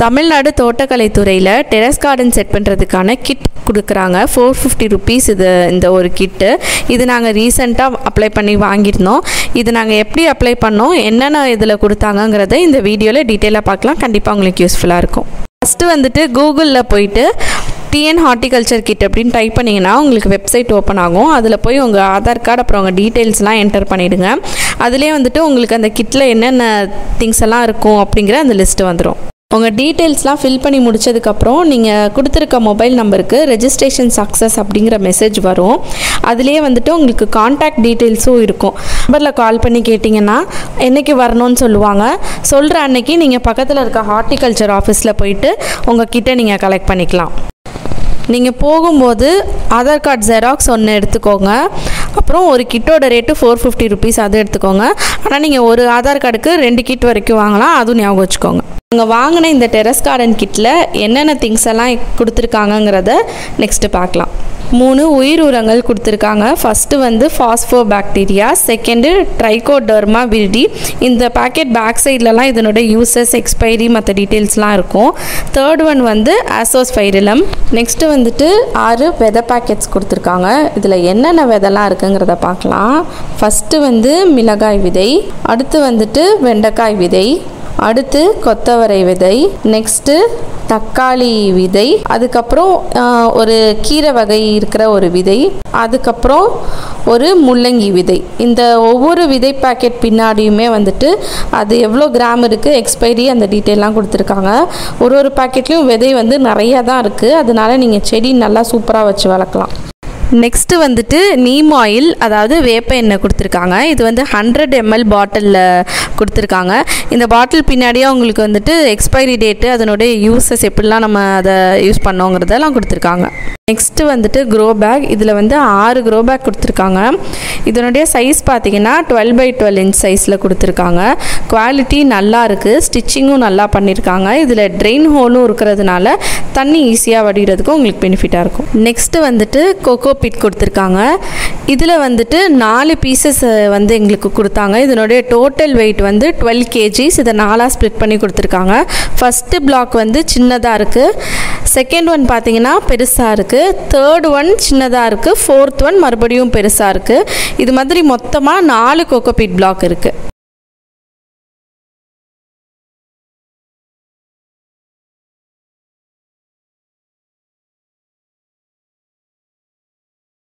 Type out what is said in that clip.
Tamil Nadu தோட்டக்கலைத்துறையில் terrace garden set பண்ணுறதுக்கான kit கொடுக்குறாங்க. 450 rupees இந்த ஒரு கிட்டு. இது நாங்கள் ரீசெண்டாக அப்ளை பண்ணி வாங்கியிருந்தோம். இது நாங்கள் எப்படி அப்ளை பண்ணோம், என்னென்ன இதில் கொடுத்தாங்கங்கிறத இந்த வீடியோவில் டீட்டெயிலாக பார்க்கலாம். கண்டிப்பாக உங்களுக்கு யூஸ்ஃபுல்லாக இருக்கும். ஃபஸ்ட்டு கூகுளில் போயிட்டு டிஎன் ஹார்டிகல்ச்சர் கிட் அப்படின்னு டைப் பண்ணிங்கன்னா உங்களுக்கு வெப்சைட் ஓப்பன் ஆகும். அதில் போய் உங்கள் ஆதார் கார்டு அப்புறம் உங்கள் டீட்டெயில்ஸ்லாம் என்டர் பண்ணிவிடுங்க. அதிலே உங்களுக்கு அந்த கிட்டில் என்னென்ன திங்ஸ் எல்லாம் இருக்கும் அப்படிங்கிற அந்த லிஸ்ட்டு வந்துடும். உங்கள் டீட்டெயில்ஸ்லாம் ஃபில் பண்ணி முடிச்சதுக்கப்புறம் நீங்கள் கொடுத்துருக்க மொபைல் நம்பருக்கு ரெஜிஸ்ட்ரேஷன் சக்ஸஸ் அப்படிங்கிற மெசேஜ் வரும். அதுலேயே உங்களுக்கு கான்டாக்ட் டீட்டெயில்ஸும் இருக்கும். நம்பரில் கால் பண்ணி கேட்டிங்கன்னா என்றைக்கு வரணும்னு சொல்லுவாங்க. சொல்கிற அன்னைக்கு நீங்கள் பக்கத்தில் இருக்க ஹார்டிகல்ச்சர் ஆஃபீஸில் போயிட்டு உங்கள் கிட்டை நீங்கள் கலெக்ட் பண்ணிக்கலாம். நீங்கள் போகும்போது ஆதார் கார்டு ஜெராக்ஸ் ஒன்று எடுத்துக்கோங்க. அப்புறம் ஒரு கிட்டோட ரேட்டு 450 rupees, அது எடுத்துக்கோங்க. ஆனால் நீங்கள் ஒரு ஆதார் கார்டுக்கு 2 கிட் வரைக்கும் வாங்கலாம், அதுவும் ஞாபகம் வச்சுக்கோங்க. நாங்கள் வாங்கின இந்த டெரஸ் கார்டன் கிட்டில் என்னென்ன திங்ஸ் எல்லாம் கொடுத்துருக்காங்கங்கிறத நெக்ஸ்ட்டு பார்க்கலாம். 3 உயிர் உரங்கள் கொடுத்துருக்காங்க. First phospho bacteria, second trichoderma viride. இந்த பேக்கெட் பேக் சைட்லலாம் இதனோட யூசஸ், எக்ஸ்பைரி மற்ற டீட்டெயில்ஸ்லாம் இருக்கும். Third one ஆசோஸ்பைரிலம். நெக்ஸ்ட்டு 6 விதை பேக்கெட்ஸ் கொடுத்துருக்காங்க. இதில் என்னென்ன விதைலாம் இருக்குங்கிறத பார்க்கலாம். ஃபஸ்ட்டு மிளகாய் விதை, அடுத்து வெண்டைக்காய் விதை, அடுத்து கொத்தவரை விதை, நெக்ஸ்ட்டு தக்காளி விதை, அதுக்கப்புறம் ஒரு கீரை வகை இருக்கிற ஒரு விதை, அதுக்கப்புறம் ஒரு முள்ளங்கி விதை. இந்த ஒவ்வொரு விதை பேக்கெட் பின்னாடியுமே அது எவ்வளோ கிராம் இருக்குது, எக்ஸ்பைரி, அந்த டீட்டெயிலாம் கொடுத்துருக்காங்க. ஒரு பேக்கெட்லேயும் விதை நிறையா தான் இருக்குது. அதனால நீங்கள் செடி நல்லா சூப்பராக வச்சு வளர்க்கலாம். நெக்ஸ்ட்டு நீம் ஆயில், அதாவது வேப்ப எண்ணெய் கொடுத்துருக்காங்க. இது 100 ml பாட்டிலில் கொடுத்துருக்காங்க. இந்த பாட்டில் பின்னாடியே உங்களுக்கு எக்ஸ்பைரி டேட்டு, அதனுடைய யூசஸ், எப்படிலாம் நம்ம அதை யூஸ் பண்ணோங்கிறதெல்லாம் கொடுத்துருக்காங்க. Next grow bag. இதில் 6 க்ரோ பேக் கொடுத்துருக்காங்க. இதனுடைய சைஸ் பார்த்திங்கன்னா 12x12 inch சைஸில் கொடுத்துருக்காங்க. குவாலிட்டி நல்லா இருக்குது, ஸ்டிச்சிங்கும் நல்லா பண்ணியிருக்காங்க. இதில் ட்ரெயின் ஹோலும் இருக்கிறதுனால தண்ணி ஈஸியாக வடிகிறதுக்கும் உங்களுக்கு பெனிஃபிட்டாக இருக்கும். நெக்ஸ்ட்டு கோகோ பிட் கொடுத்துருக்காங்க. இதில் 4 பீசஸ் எங்களுக்கு கொடுத்தாங்க. இதனுடைய டோட்டல் வெயிட் 12 kgs. இதை 4ஆக ஸ்ப்ளிட் பண்ணி கொடுத்துருக்காங்க. ஃபஸ்ட்டு பிளாக் சின்னதாக இருக்குது, செகண்ட் ஒன் பார்த்திங்கன்னா பெருசாக இருக்குது, தேர்ட் ஒன் சின்னதாக இருக்குது, ஃபோர்த் ஒன் மறுபடியும் பெருசாக இருக்குது. இது மாதிரி மொத்தமாக 4 கோகோ பிட் பிளாக் இருக்குது.